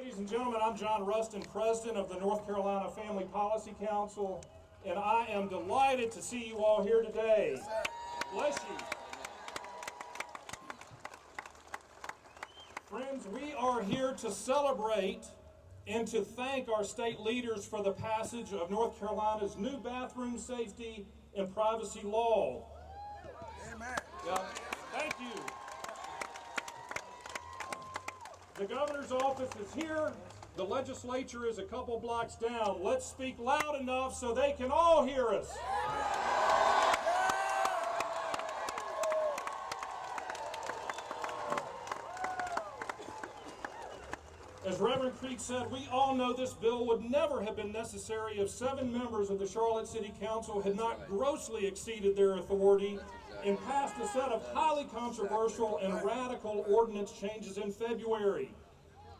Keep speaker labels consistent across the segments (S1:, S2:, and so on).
S1: Ladies and gentlemen, I'm John Rustin, President of the North Carolina Family Policy Council, and I am delighted to see you all here today. Bless you. Friends, we are here to celebrate and to thank our state leaders for the passage of North Carolina's new bathroom safety and privacy law.
S2: Amen.
S1: Thank you. The governor's office is here. The legislature is a couple blocks down. Let's speak loud enough so they can all hear us. As Reverend Creek said, we all know this bill would never have been necessary if 7 members of the Charlotte City Council had not grossly exceeded their authority and passed a set of highly controversial and radical ordinance changes in February.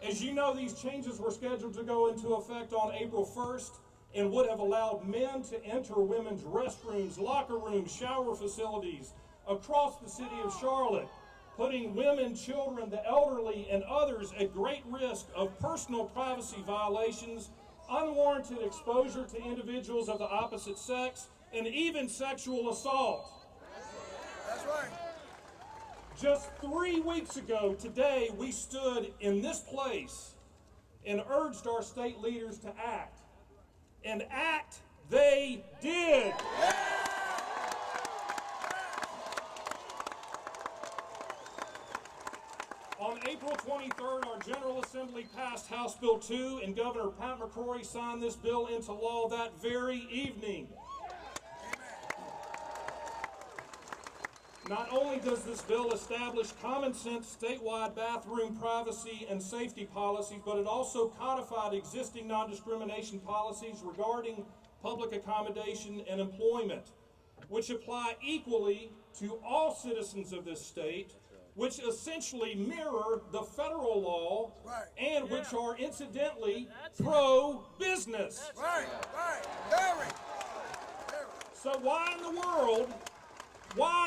S1: As you know, these changes were scheduled to go into effect on April 1st and would have allowed men to enter women's restrooms, locker rooms, shower facilities across the city of Charlotte, putting women, children, the elderly, and others at great risk of personal privacy violations, unwarranted exposure to individuals of the opposite sex, and even sexual assault.
S2: That's right.
S1: Just 3 weeks ago today, we stood in this place and urged our state leaders to act. And act they did. On April 23rd, our General Assembly passed House Bill 2, and Governor Pat McCrory signed this bill into law that very evening. Not only does this bill establish common sense statewide bathroom privacy and safety policies, but it also codified existing non-discrimination policies regarding public accommodation and employment, which apply equally to all citizens of this state, which essentially mirror the federal law and which are incidentally pro-business.
S2: Right. Very.
S1: So why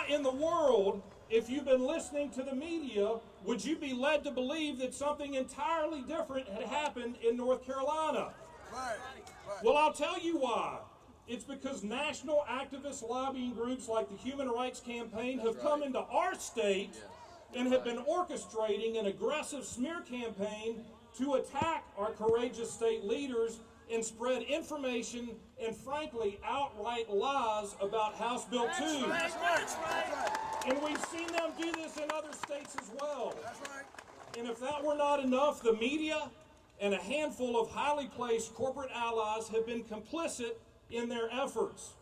S1: in the world, if you've been listening to the media, would you be led to believe that something entirely different had happened in North Carolina?
S2: Right.
S1: Well, I'll tell you why. It's because national activist lobbying groups like the Human Rights Campaign have come into our state and have been orchestrating an aggressive smear campaign to attack our courageous state leaders and spread information and, frankly, outright lies about House Bill 2.
S2: That's right.
S1: And we've seen them do this in other states as well.
S2: That's right.
S1: And if that were not enough, the media and a handful of highly placed corporate allies have been complicit in their efforts.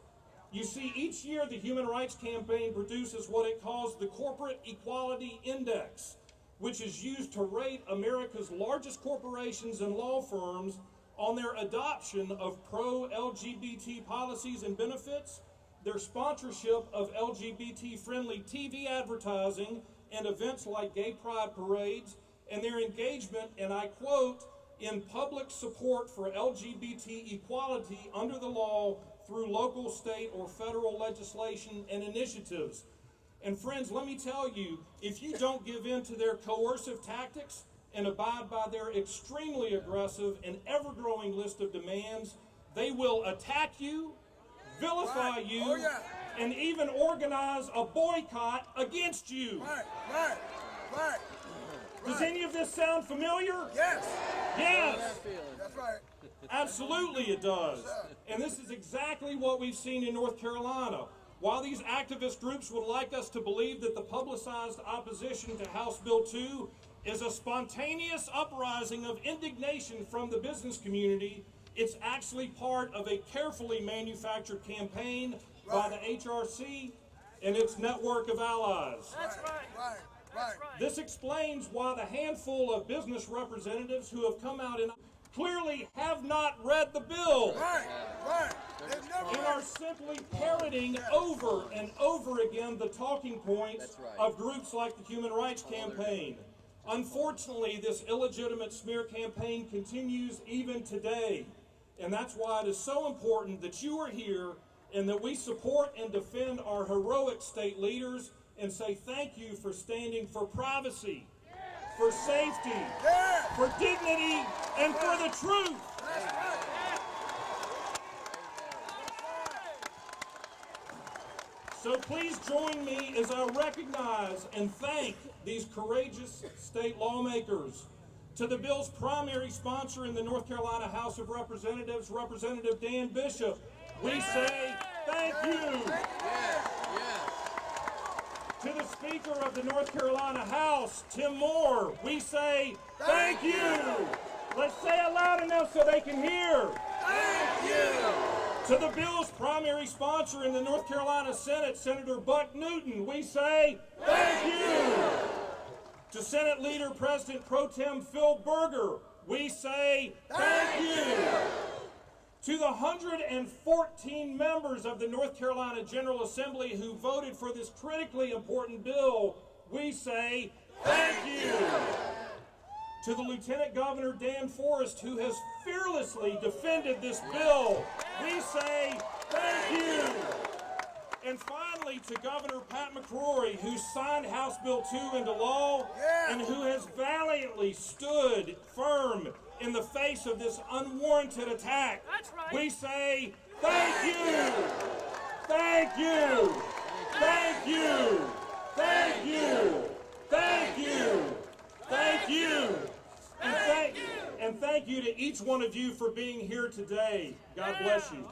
S1: You see, each year the Human Rights Campaign produces what it calls the Corporate Equality Index, which is used to rate America's largest corporations and law firms on their adoption of pro-LGBT policies and benefits, their sponsorship of LGBT-friendly TV advertising and events like gay pride parades, and their engagement, and I quote, in public support for LGBT equality under the law through local, state, or federal legislation and initiatives. And friends, let me tell you, if you don't give in to their coercive tactics and abide by their extremely aggressive and ever-growing list of demands, they will attack you, vilify you, and even organize a boycott against you.
S2: Right.
S1: Does any of this sound familiar?
S2: Yes. That's right.
S1: Absolutely it does. And this is exactly what we've seen in North Carolina. While these activist groups would like us to believe that the publicized opposition to House Bill 2 is a spontaneous uprising of indignation from the business community, it's actually part of a carefully manufactured campaign by the HRC and its network of allies.
S2: That's right.
S1: This explains why the handful of business representatives who have come out and clearly have not read the bill and are simply parroting over and over again the talking points of groups like the Human Rights Campaign. Unfortunately, this illegitimate smear campaign continues even today, and that's why it is so important that you are here and that we support and defend our heroic state leaders and say thank you for standing for privacy, for safety, for dignity, and for the truth. So please join me as I recognize and thank these courageous state lawmakers. To the bill's primary sponsor in the North Carolina House of Representatives, Representative Dan Bishop, we say thank you. To the Speaker of the North Carolina House, Tim Moore, we say thank you. Let's say it loud enough so they can hear.
S2: Thank you.
S1: To the bill's primary sponsor in the North Carolina Senate, Senator Buck Newton, we say thank you. To Senate Leader President Pro Tem Phil Berger, we say thank you. To the 114 members of the North Carolina General Assembly who voted for this critically important bill, we say thank you. To the Lieutenant Governor Dan Forrest, who has fearlessly defended this bill, we say thank you. And finally, to Governor Pat McCrory, who signed House Bill 2 into law and who has valiantly stood firm in the face of this unwarranted attack.
S3: That's right.
S1: We say thank you. Thank you. Thank you. Thank you. Thank you. Thank you. And thank you to each one of you for being here today. God bless you.